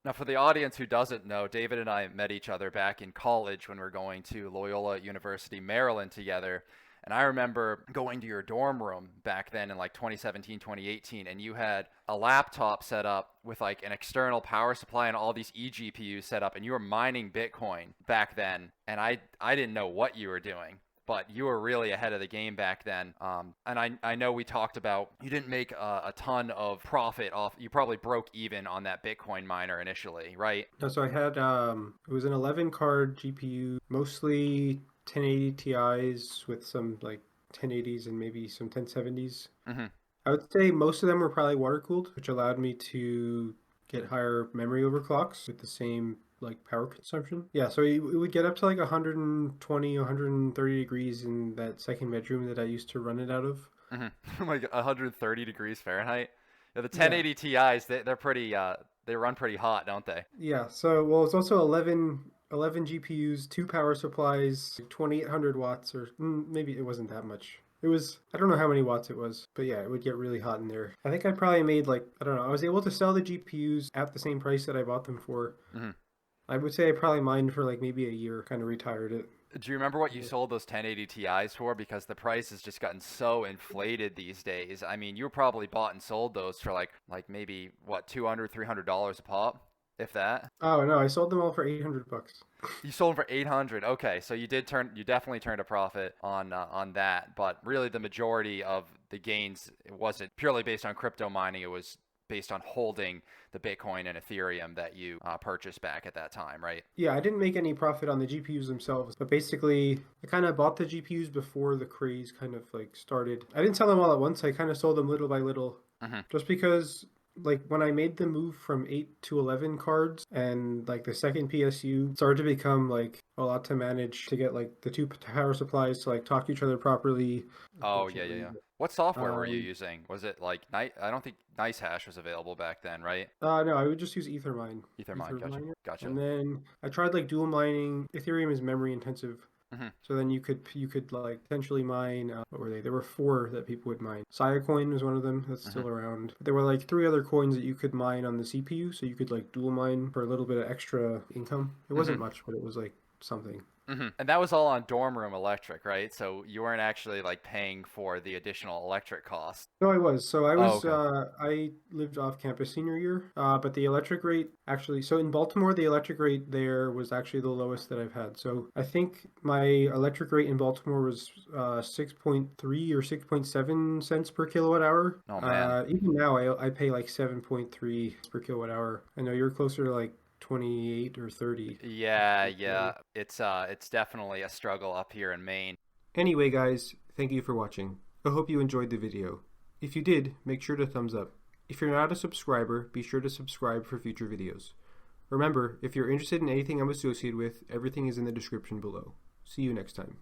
Now, for the audience who doesn't know, David and I met each other back in college when we were going to Loyola University, Maryland together. And I remember going to your dorm room back then in like 2017, 2018, and you had a laptop set up with like an external power supply and all these eGPUs set up, and you were mining Bitcoin back then. And I didn't know what you were doing, but you were really ahead of the game back then. And I know we talked about you didn't make a ton of profit off. You probably broke even on that Bitcoin miner initially, right? No, so I had it was an 11 card GPU, mostly 1080 Ti's with some like 1080s and maybe some 1070s. Mm-hmm. I would say most of them were probably water cooled, which allowed me to get higher memory overclocks with the same like power consumption. Yeah, so it would get up to like 120, 130 degrees in that second bedroom that I used to run it out of. Mm-hmm. Like 130 degrees Fahrenheit. Yeah, the Yeah. 1080 Ti's, they're pretty they run pretty hot, don't they? Yeah, so well, it's also 11 GPUs, two power supplies, like 2800 watts, or maybe it wasn't that much. It was, I don't know how many watts it was, but yeah, it would get really hot in there. I think I probably made like, I don't know, I was able to sell the GPUs at the same price that I bought them for. Mm-hmm. I would say I probably mined for like maybe a year, kind of retired it. Do you remember what you sold those 1080 Ti's for? Because the price has just gotten so inflated these days. I mean, you probably bought and sold those for like maybe what, $200, $300 a pop, if that. Oh no, I sold them all for $800. You sold them for 800. Okay, so you definitely turned a profit on that. But really, the majority of the gains, it wasn't purely based on crypto mining. It was based on holding the Bitcoin and Ethereum that you purchased back at that time, right? Yeah, I didn't make any profit on the GPUs themselves, but basically I kind of bought the GPUs before the craze kind of like started. I didn't sell them all at once. I kind of sold them little by little, just because like when I made the move from 8 to 11 cards and like the second PSU started to become like a lot to manage to get like the two power supplies to like talk to each other properly. Oh, yeah. What software were you Um, using? Was it like I don't think NiceHash was available back then, right? no, I would just use Ethermine. Ethermine, gotcha. And then I tried like dual mining. Ethereum is memory intensive. Hmm. So then you could like potentially mine. What were they? There were four that people would mine. Coin was one of them. That's still around. There were like three other coins that you could mine on the CPU. So you could like dual mine for a little bit of extra income. It wasn't much, but it was like something. And that was all on dorm room electric, right? So you weren't actually like paying for the additional electric cost. No, I was. So I Oh, was. okay. I lived off campus senior year. But the electric rate actually. So in Baltimore, the electric rate there was actually the lowest that I've had. So I think my electric rate in Baltimore was 6.3 or 6.7 cents per kilowatt hour. Oh man. Even now, I pay like 7.3 per kilowatt hour. I know you're closer to like 28 or 30. Yeah. It's definitely a struggle up here in Maine. Anyway, guys, thank you for watching. I hope you enjoyed the video. If you did, make sure to thumbs up. If you're not a subscriber, be sure to subscribe for future videos. Remember, if you're interested in anything I'm associated with, everything is in the description below. See you next time.